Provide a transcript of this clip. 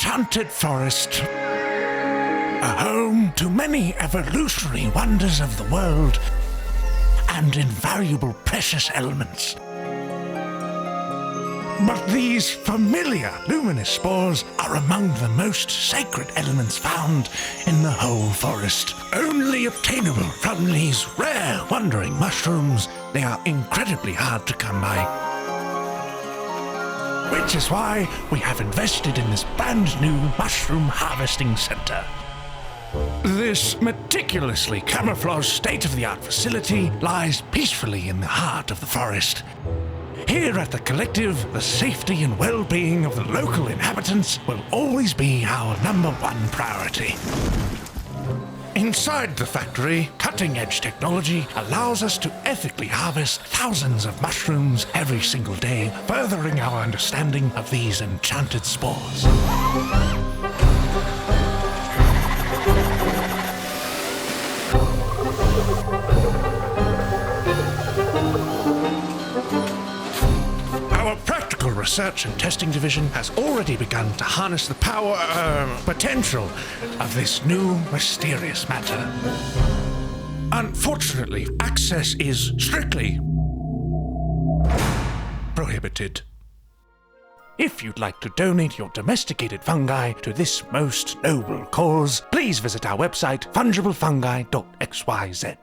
enchanted forest, a home to many evolutionary wonders of the world and invaluable precious elements. But these familiar luminous spores are among the most sacred elements found in the whole forest. Only obtainable from these rare wandering mushrooms, they are incredibly hard to come by. Which is why we have invested in this brand new mushroom harvesting center. This meticulously camouflaged state-of-the-art facility lies peacefully in the heart of the forest. Here at the Collective, the safety and well-being of the local inhabitants will always be our #1 priority. Inside the factory, cutting-edge technology allows us to ethically harvest thousands of mushrooms every single day, furthering our understanding of these enchanted spores. Our practical research and testing division has already begun to harness the potential of this new mysterious matter. Unfortunately, access is strictly prohibited. If you'd like to donate your domesticated fungi to this most noble cause, please visit our website, fungiblefungi.xyz.